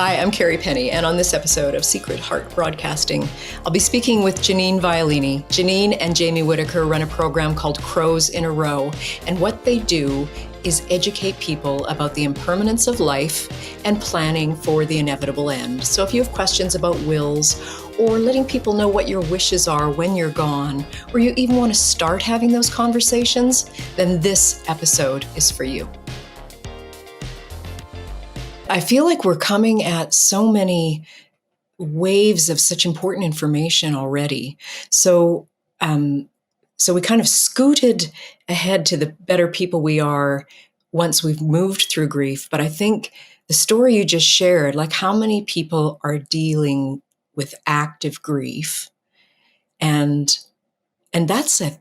Hi, I'm Carrie Penny, and on this episode of Secret Heart Broadcasting, I'll be speaking with Janine Violini. Janine and Jamie Whitaker run a program called Crows in a Row, and what they do is educate people about the impermanence of life and planning for the inevitable end. So if you have questions about wills, or letting people know what your wishes are when you're gone, or you even want to start having those conversations, then this episode is for you. I feel like we're coming at so many waves of such important information already. So we kind of scooted ahead to the better people we are once we've moved through grief. But I think the story you just shared, like how many people are dealing with active grief, and that's a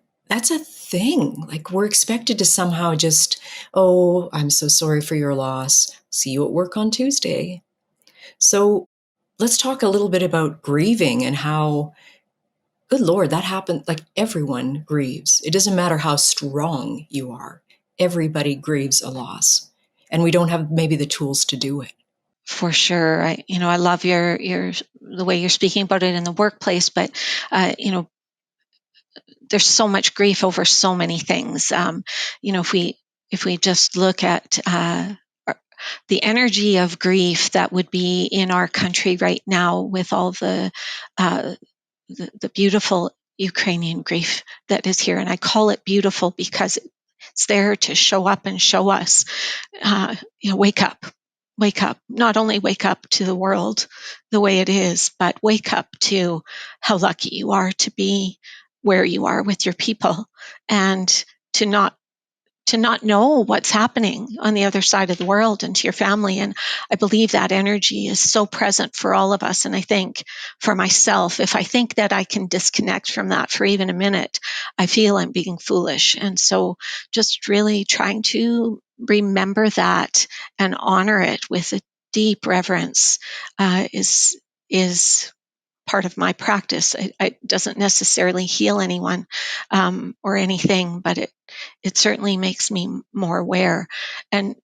thing. Like we're expected to somehow just, oh, I'm so sorry for your loss. See you at work on Tuesday. So let's talk a little bit about grieving and how, good Lord, that happened. Like everyone grieves. It doesn't matter how strong you are. Everybody grieves a loss. And we don't have maybe the tools to do it. For sure. I love the way you're speaking about it in the workplace, but, there's so much grief over so many things. If we just look at the energy of grief that would be in our country right now with all the beautiful Ukrainian grief that is here, and I call it beautiful because it's there to show up and show us, wake up. Wake up, not only wake up to the world the way it is, but wake up to how lucky you are to be where you are with your people, and to not know what's happening on the other side of the world and to your family. And I believe that energy is so present for all of us. And I think for myself, if I think that I can disconnect from that for even a minute, I feel I'm being foolish. And so just really trying to remember that and honor it with a deep reverence is part of my practice. It doesn't necessarily heal anyone or anything, but it certainly makes me more aware. And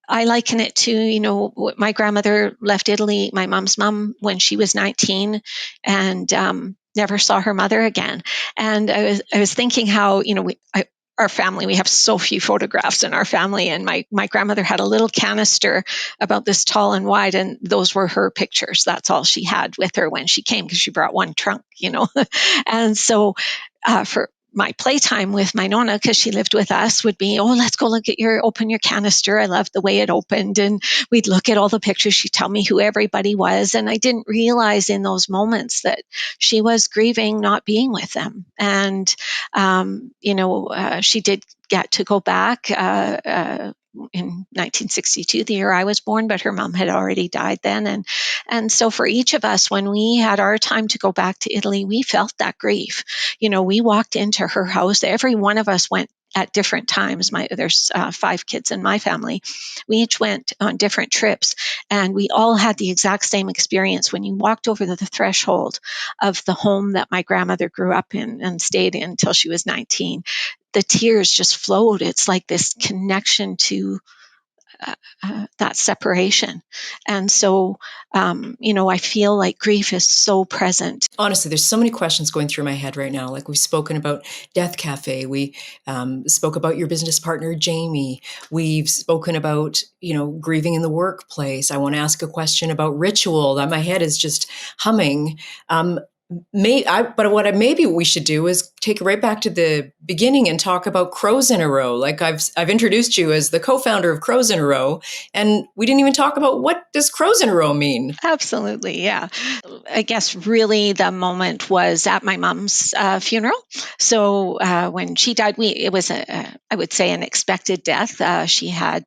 I liken it to, my grandmother left Italy, my mom's mom, when she was 19, and never saw her mother again. And I was thinking how, our family, we have so few photographs in our family, and my grandmother had a little canister about this tall and wide, and those were her pictures. That's all she had with her when she came, because she brought one trunk. And so for my playtime with my nonna, because she lived with us, would be, oh, let's go open your canister. I loved the way it opened. And we'd look at all the pictures. She'd tell me who everybody was. And I didn't realize in those moments that she was grieving not being with them. And, she did get to go back in 1962, the year I was born, but her mom had already died then. And so for each of us, when we had our time to go back to Italy, we felt that grief. We walked into her house. Every one of us went at different times. There's 5 kids in my family. We each went on different trips, and we all had the exact same experience. When you walked over the threshold of the home that my grandmother grew up in and stayed in until she was 19, the tears just flowed. It's like this connection to that separation. And so, I feel like grief is so present. Honestly, there's so many questions going through my head right now. Like we've spoken about Death Cafe. We spoke about your business partner, Jamie. We've spoken about, grieving in the workplace. I want to ask a question about ritual. That my head is just humming. But what maybe we should do is take it right back to the beginning and talk about Crows in a Row. Like I've introduced you as the co-founder of Crows in a Row, and we didn't even talk about what does Crows in a Row mean. Absolutely, yeah. I guess really the moment was at my mom's funeral. So when she died, it was I would say, an expected death. She had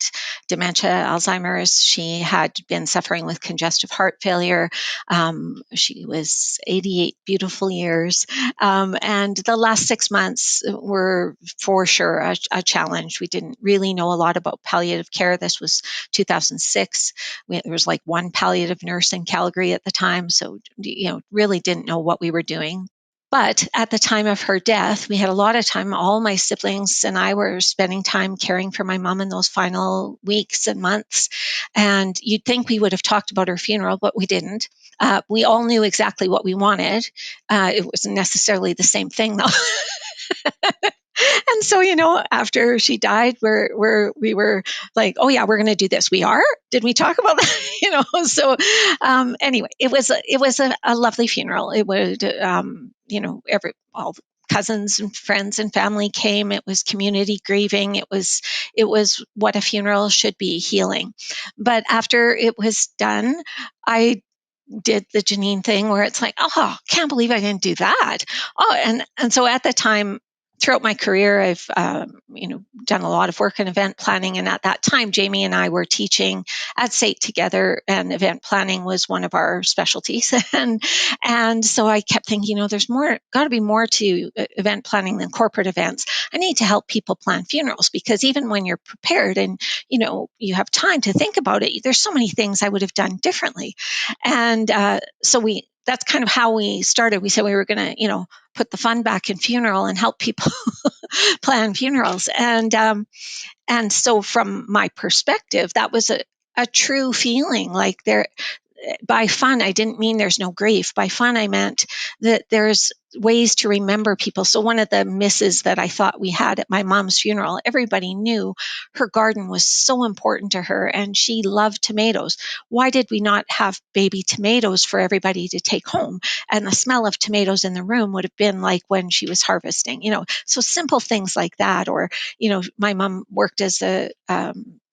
dementia, Alzheimer's. She had been suffering with congestive heart failure. She was 88 beautiful years. And the last 6 months were for sure a challenge. We didn't really know a lot about palliative care. This was 2006. There was like one palliative nurse in Calgary at the time. So, really didn't know what we were doing. But at the time of her death, we had a lot of time. All my siblings and I were spending time caring for my mom in those final weeks and months. And you'd think we would have talked about her funeral, but we didn't. We all knew exactly what we wanted. It wasn't necessarily the same thing, though. And so, after she died, we were like, oh yeah, we're going to do this. We are. Did we talk about that? So anyway, it was a lovely funeral. It would, all the cousins and friends and family came. It was community grieving. It was what a funeral should be, healing. But after it was done, I did the Janine thing where it's like, oh, can't believe I didn't do that. Oh, and so at the time, throughout my career, I've done a lot of work in event planning, and at that time, Jamie and I were teaching at SAIT together, and event planning was one of our specialties. And so I kept thinking, there's got to be more to event planning than corporate events. I need to help people plan funerals, because even when you're prepared and you have time to think about it, there's so many things I would have done differently. And so that's kind of how we started. We said we were going to, put the fun back in funeral and help people plan funerals. And so from my perspective, that was a true feeling. Like, by fun, I didn't mean there's no grief. By fun, I meant that there's ways to remember people. So one of the misses that I thought we had at my mom's funeral, everybody knew her garden was so important to her and she loved tomatoes. Why did we not have baby tomatoes for everybody to take home? And the smell of tomatoes in the room would have been like when she was harvesting, so simple things like that. Or, my mom worked as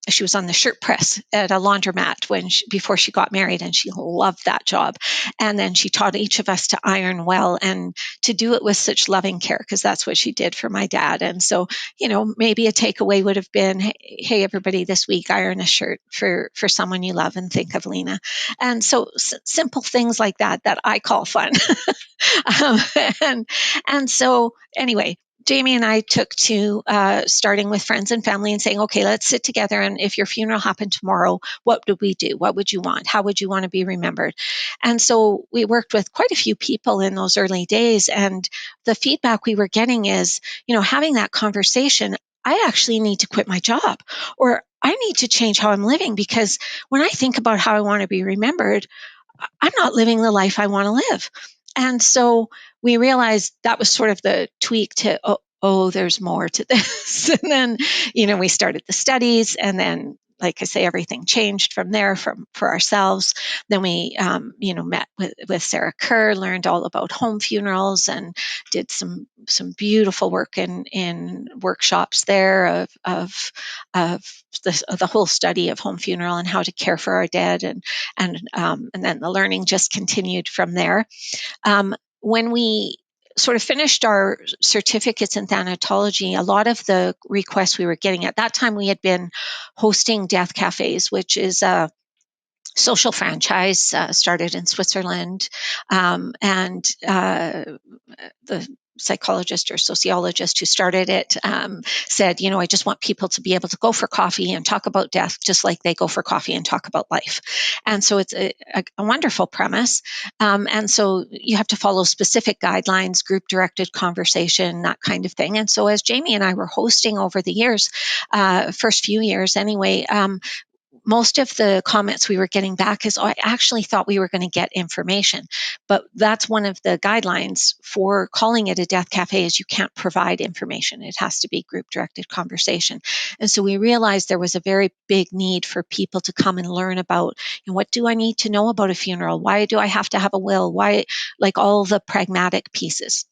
she was on the shirt press at a laundromat before she got married, and she loved that job. And then she taught each of us to iron well and to do it with such loving care, because that's what she did for my dad. And so, maybe a takeaway would have been, hey, everybody, this week, iron a shirt for someone you love and think of Lena. And so simple things like that I call fun. um, and, and so anyway, Jamie and I took to starting with friends and family and saying, okay, let's sit together. And if your funeral happened tomorrow, what would we do? What would you want? How would you want to be remembered? And so we worked with quite a few people in those early days. And the feedback we were getting is, having that conversation, I actually need to quit my job, or I need to change how I'm living, because when I think about how I want to be remembered, I'm not living the life I want to live. And so we realized that was sort of the tweak to, oh, there's more to this. And then, we started the studies, and then, like I say, everything changed from there for ourselves. Then we, met with Sarah Kerr, learned all about home funerals, and did some beautiful work in workshops there of the whole study of home funeral and how to care for our dead, and then the learning just continued from there. When we sort of finished our certificates in thanatology, a lot of the requests we were getting at that time, we had been hosting death cafes, which is a social franchise started in Switzerland, and the psychologist or sociologist who started it said, I just want people to be able to go for coffee and talk about death just like they go for coffee and talk about life. And so it's a wonderful premise. And so you have to follow specific guidelines, group directed conversation, that kind of thing. And so as Jamie and I were hosting over the years, first few years anyway, most of the comments we were getting back is, I actually thought we were going to get information. But that's one of the guidelines for calling it a death cafe, is you can't provide information. It has to be group directed conversation. And so we realized there was a very big need for people to come and learn about, what do I need to know about a funeral? Why do I have to have a will? Why, like all the pragmatic pieces.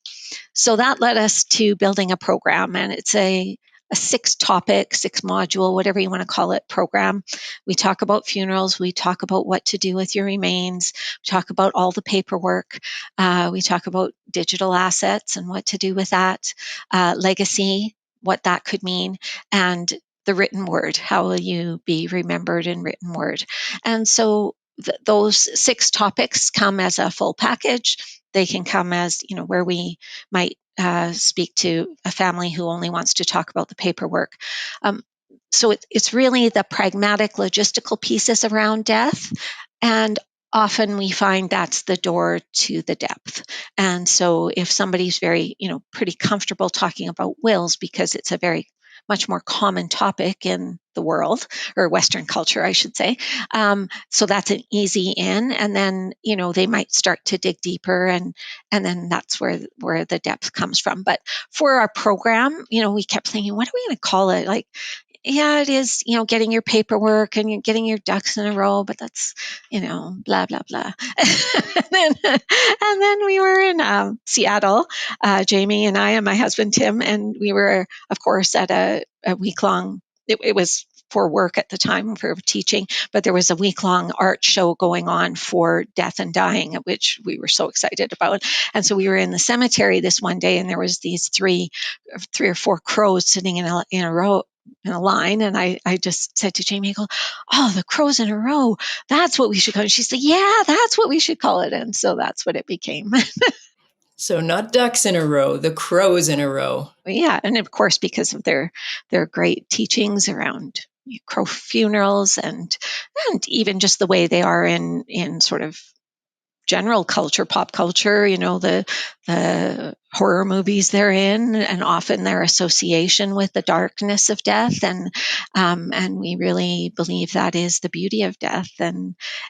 So that led us to building a program, and it's a 6-topic, 6-module, whatever you want to call it, program. We talk about funerals. We talk about what to do with your remains. We talk about all the paperwork. We talk about digital assets and what to do with that. Legacy, what that could mean, and the written word. How will you be remembered in written word? And so those 6 topics come as a full package. They can come as, where we might speak to a family who only wants to talk about the paperwork. So it's really the pragmatic logistical pieces around death, and often we find that's the door to the depth. And so if somebody's very, pretty comfortable talking about wills, because it's a very much more common topic in the world, or Western culture, I should say. So that's an easy in. And then, they might start to dig deeper, and then that's where the depth comes from. But for our program, we kept thinking, what are we going to call it? Like, yeah, it is, getting your paperwork and you're getting your ducks in a row, but that's, blah, blah, blah. and then we were in Seattle, Jamie and I and my husband, Tim, and we were, of course, at a week long, it was for work at the time for teaching, but there was a week-long art show going on for death and dying, which we were so excited about. And so we were in the cemetery this one day, and there was these three or four crows sitting in a row, in a line. And I just said to Jamie, I go, oh, the crows in a row, that's what we should call it. She said, yeah, that's what we should call it. And so that's what it became. So not ducks in a row, the crows in a row. Yeah, and of course, because of their great teachings around crow funerals, and even just the way they are in sort of general culture, pop culture, the horror movies they're in, and often their association with the darkness of death. And we really believe that is the beauty of death.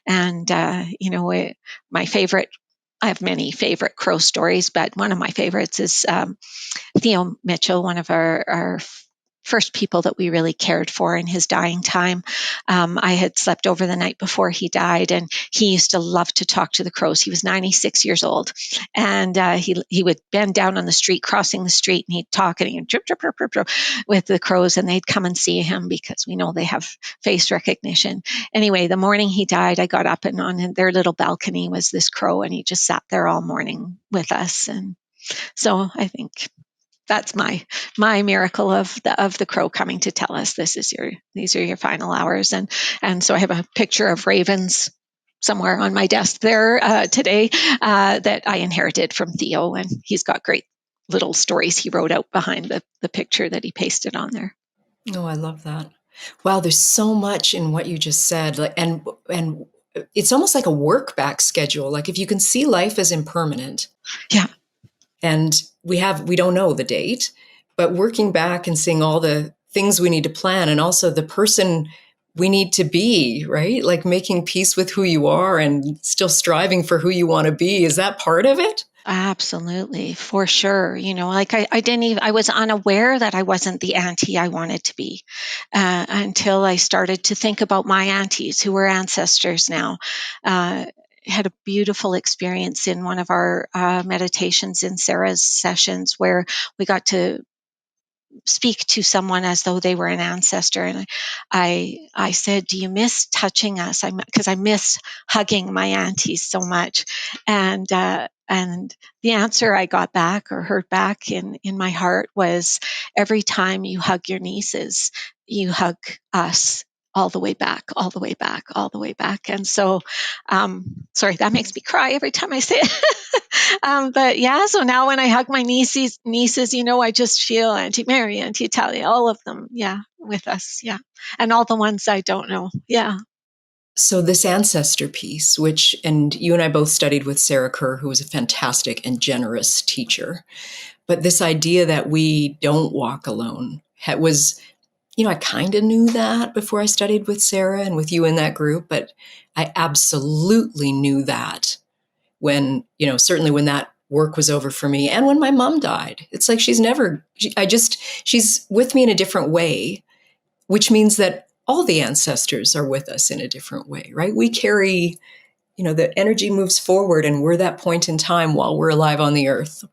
My favorite, I have many favorite crow stories, but one of my favorites is Theo Mitchell, one of our first people that we really cared for in his dying time. I had slept over the night before he died, and he used to love to talk to the crows. He was 96 years old, and he would bend down on the street, crossing the street, and he'd talk, and he'd drip, drip, drip, drip, drip with the crows, and they'd come and see him because we know they have face recognition. Anyway, the morning he died, I got up, and on their little balcony was this crow, and he just sat there all morning with us. And so I think that's my miracle of the crow coming to tell us these are your final hours. And so I have a picture of ravens somewhere on my desk there today that I inherited from Theo, and he's got great little stories he wrote out behind the picture that he pasted on there. Oh, I love that. Wow, there's so much in what you just said. And it's almost like a work back schedule. Like if you can see life as impermanent, Yeah, and we don't know the date, but working back and seeing all the things we need to plan, and also the person we need to be, right? Like making peace with who you are and still striving for who you want to be. Is that part of it? absolutely, for sure. Like I didn't even, I was unaware that I wasn't the auntie I wanted to be until I started to think about my aunties who were ancestors now. Had a beautiful experience in one of our meditations in Sarah's sessions, where we got to speak to someone as though they were an ancestor. And I said, do you miss touching us? Because I miss hugging my aunties so much. And the answer I got back, or heard back in my heart, was, every time you hug your nieces, you hug us all the way back, all the way back, all the way back. And so, sorry, that makes me cry every time I say it. But yeah, so now when I hug my nieces, I just feel Auntie Mary, Auntie Talia, all of them, yeah, with us, yeah, and all the ones I don't know, yeah. So this ancestor piece, and you and I both studied with Sarah Kerr, who was a fantastic and generous teacher. But this idea that we don't walk alone was, I kind of knew that before I studied with Sarah and with you in that group, but I absolutely knew that when, certainly when that work was over for me and when my mom died. It's like she's with me in a different way, which means that all the ancestors are with us in a different way, right? We carry, the energy moves forward, and we're that point in time while we're alive on the earth.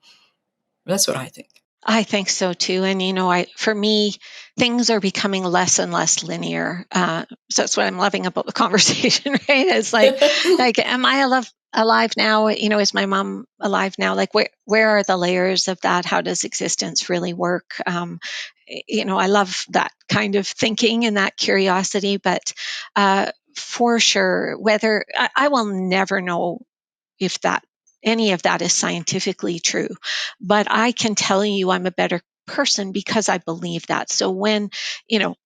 That's what I think. I think so too. And for me, things are becoming less and less linear. So that's what I'm loving about the conversation, right? It's like, am I alive now? Is my mom alive now? Like, where are the layers of that? How does existence really work? I love that kind of thinking and that curiosity, but for sure, whether I will never know if any of that is scientifically true, but I can tell you I'm a better person because I believe that. So when,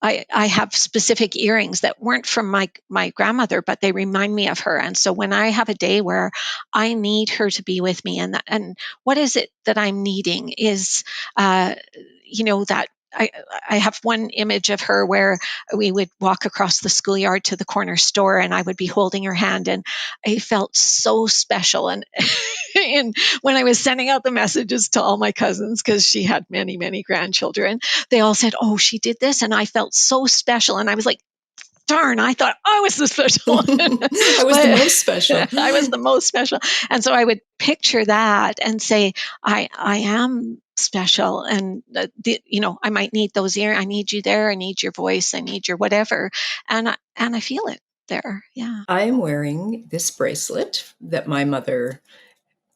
I have specific earrings that weren't from my grandmother, but they remind me of her. And so when I have a day where I need her to be with me, and what is it that I'm needing is, that I have one image of her where we would walk across the schoolyard to the corner store and I would be holding her hand, and I felt so special. And, and when I was sending out the messages to all my cousins, because she had many, many grandchildren, they all said, "Oh, she did this." And I felt so special. And I was like, darn, I thought I was the special one. I was the But most special. I was the most special. And so I would picture that and say, I am special. And, I might need those ear. I need you there. I need your voice. I need your whatever. And I feel it there. Yeah. I am wearing this bracelet that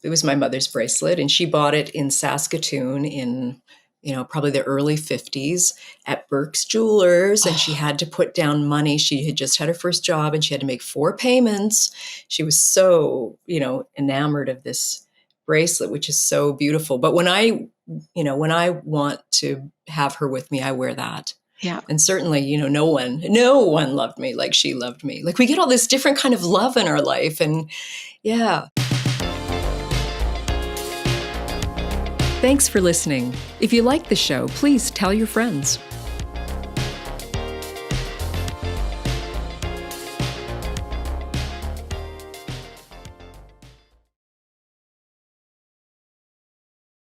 it was my mother's bracelet, and she bought it in Saskatoon in, probably the early 50s at Burke's Jewelers. And she had to put down money. She had just had her first job and she had to make 4 payments. She was so, enamored of this bracelet, which is so beautiful. But when I want to have her with me, I wear that. Yeah. And certainly, no one loved me like she loved me. Like, we get all this different kind of love in our life. And yeah. Thanks for listening. If you like the show, please tell your friends.